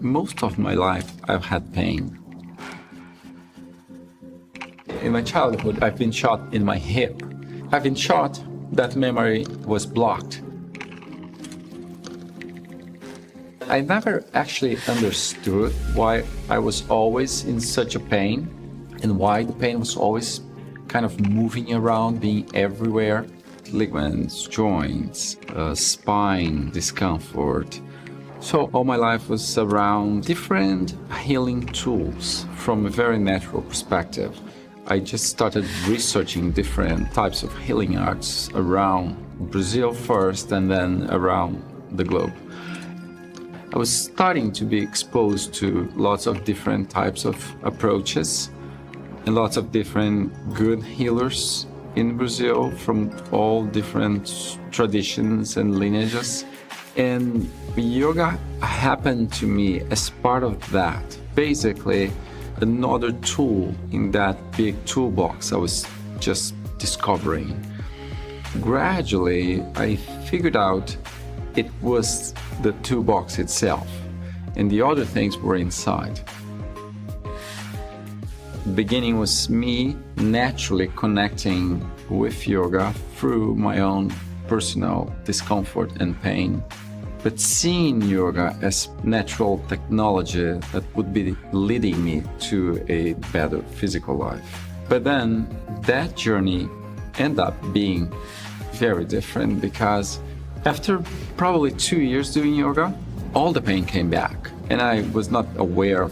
Most of my life, I've had pain. In my childhood, I've been shot in my hip. I've been shot, that memory was blocked. I never actually understood why I was always in such a pain and why the pain was always kind of moving around, being everywhere. Ligaments, joints, spine discomfort. So all my life was around different healing tools from a very natural perspective. I just started researching different types of healing arts around Brazil first and then around the globe. I was starting to be exposed to lots of different types of approaches and lots of different good healers in Brazil from all different traditions and lineages. And yoga happened to me as part of that. Basically, another tool in that big toolbox I was just discovering. Gradually, I figured out it was the toolbox itself, and the other things were inside. The beginning was me naturally connecting with yoga through my own personal discomfort and pain, but seeing yoga as natural technology that would be leading me to a better physical life. But then that journey ended up being very different because after probably 2 years doing yoga, all the pain came back, and I was not aware of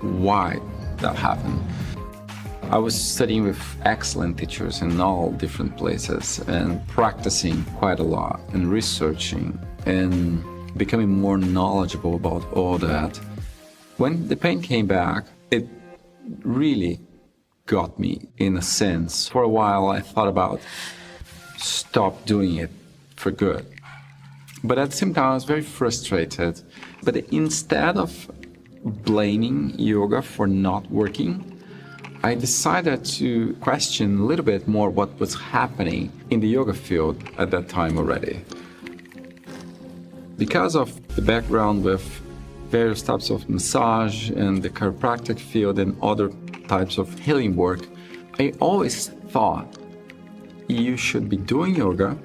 why that happened. I was studying with excellent teachers in all different places and practicing quite a lot and researching and becoming more knowledgeable about all that. When the pain came back, it really got me in a sense. For a while, I thought about stop doing it for good. But at the same time, I was very frustrated. But instead of blaming yoga for not working, I decided to question a little bit more what was happening in the yoga field at that time already. Because of the background with various types of massage and the chiropractic field and other types of healing work, I always thought you should be doing yoga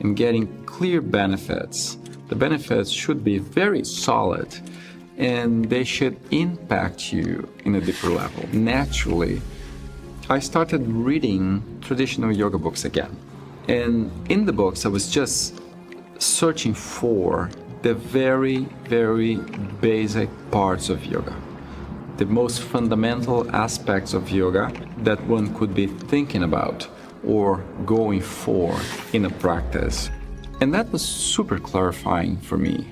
and getting clear benefits. The benefits should be very solid and they should impact you in a deeper level. Naturally, I started reading traditional yoga books again. And in the books, I was just searching for the very, very basic parts of yoga, the most fundamental aspects of yoga that one could be thinking about or going for in a practice. And that was super clarifying for me.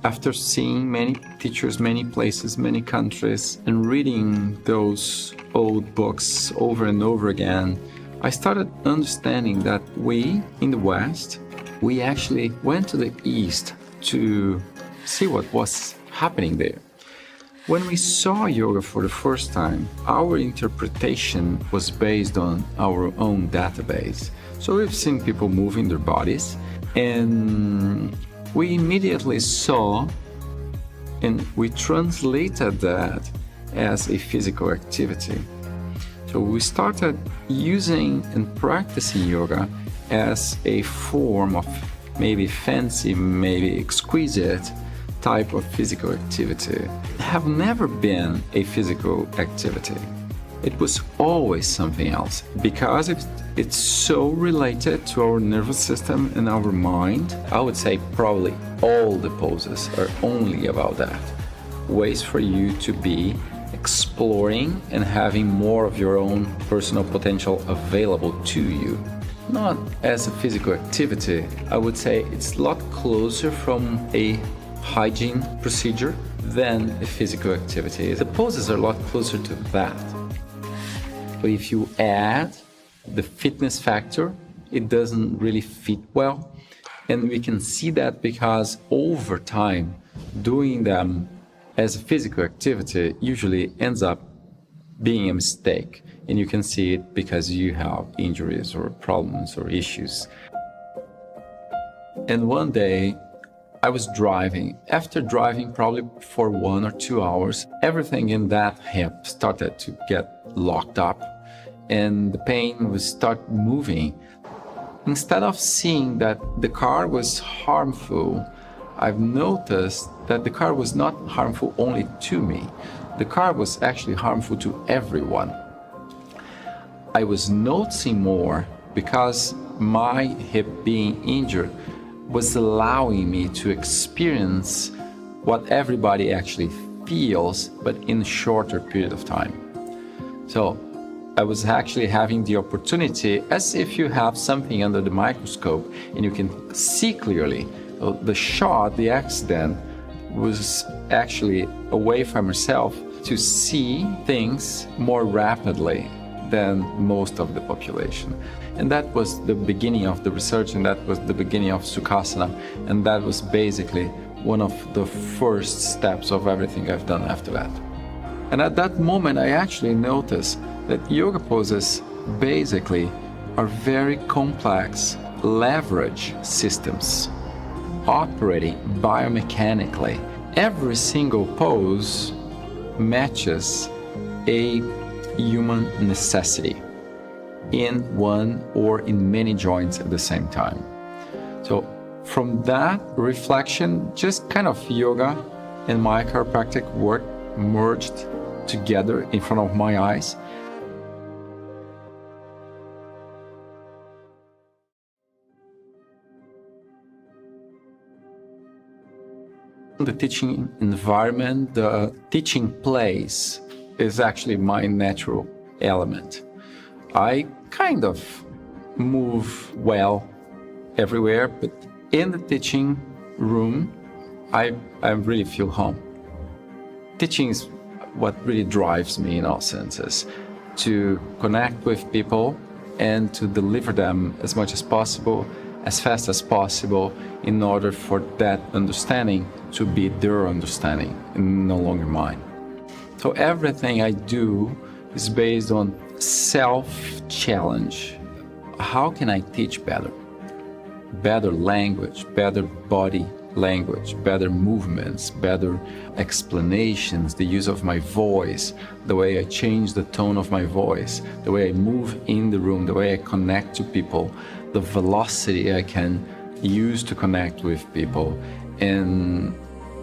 After seeing many teachers, many places, many countries, and reading those old books over and over again, I started understanding that we in the West, we actually went to the East to see what was happening there. When we saw yoga for the first time, our interpretation was based on our own database. So we've seen people moving their bodies, and we immediately saw and we translated that as a physical activity. So we started using and practicing yoga as a form of maybe fancy, maybe exquisite type of physical activity. Have never been a physical activity. It was always something else because it's so related to our nervous system and our mind. I would say probably all the poses are only about that. Ways for you to be exploring and having more of your own personal potential available to you. Not as a physical activity, I would say it's a lot closer from a hygiene procedure than a physical activity. The poses are a lot closer to that. But if you add the fitness factor, it doesn't really fit well. And we can see that because over time, doing them as a physical activity usually ends up being a mistake. And you can see it because you have injuries or problems or issues. And one day, I was driving. After driving probably for 1 or 2 hours, everything in that hip started to get locked up and the pain would start moving. Instead of seeing that the car was harmful, I've noticed that the car was not harmful only to me. The car was actually harmful to everyone. I was noticing more because my hip being injured was allowing me to experience what everybody actually feels, but in a shorter period of time. So I was actually having the opportunity, as if you have something under the microscope and you can see clearly. The shot, the accident, was actually a way for myself to see things more rapidly than most of the population. And that was the beginning of the research, and that was the beginning of Sukhasana, and that was basically one of the first steps of everything I've done after that. And at that moment, I actually noticed that yoga poses basically are very complex leverage systems operating biomechanically. Every single pose matches a human necessity in one or in many joints at the same time. So from that reflection, just kind of yoga and my chiropractic work merged together in front of my eyes. The teaching environment, the teaching place is actually my natural element. I kind of move well everywhere, but in the teaching room, I really feel home. Teaching is what really drives me in all senses, to connect with people and to deliver them as much as possible, as fast as possible, in order for that understanding to be their understanding and no longer mine. So everything I do is based on self-challenge. How can I teach better? Better language, better body language, better movements, better explanations, the use of my voice, the way I change the tone of my voice, the way I move in the room, the way I connect to people, the velocity I can use to connect with people, and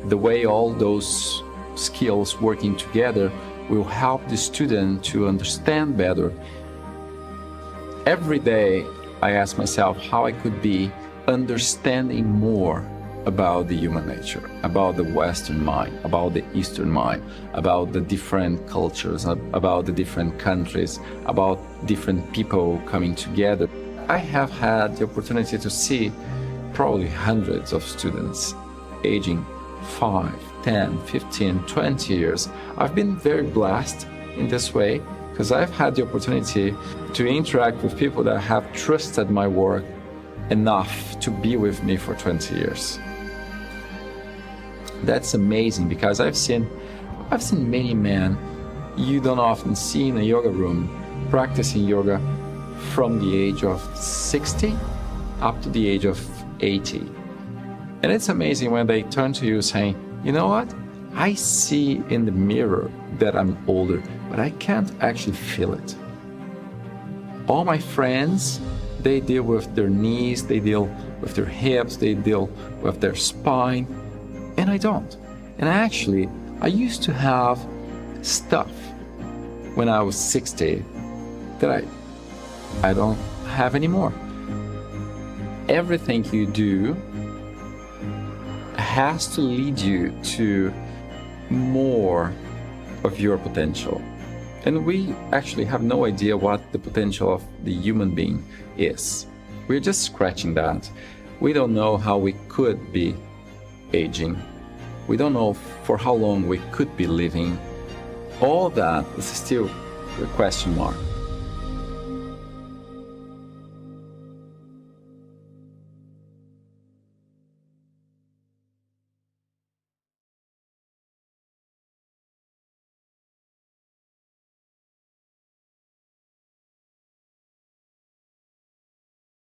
the way all those skills working together will help the student to understand better. Every day I ask myself how I could be understanding more about the human nature, about the Western mind, about the Eastern mind, about the different cultures, about the different countries, about different people coming together. I have had the opportunity to see probably hundreds of students aging 5, 10, 15, 20 years. I've been very blessed in this way because I've had the opportunity to interact with people that have trusted my work enough to be with me for 20 years. That's amazing because I've seen many men you don't often see in a yoga room practicing yoga from the age of 60 up to the age of 80. And it's amazing when they turn to you saying, you know what? I see in the mirror that I'm older, but I can't actually feel it. All my friends, they deal with their knees, they deal with their hips, they deal with their spine, and I don't. And actually, I used to have stuff when I was 60 that I don't have anymore. Everything you do has to lead you to more of your potential. And we actually have no idea what the potential of the human being is. We're just scratching that. We don't know how we could be aging. We don't know for how long we could be living. All that is still a question mark.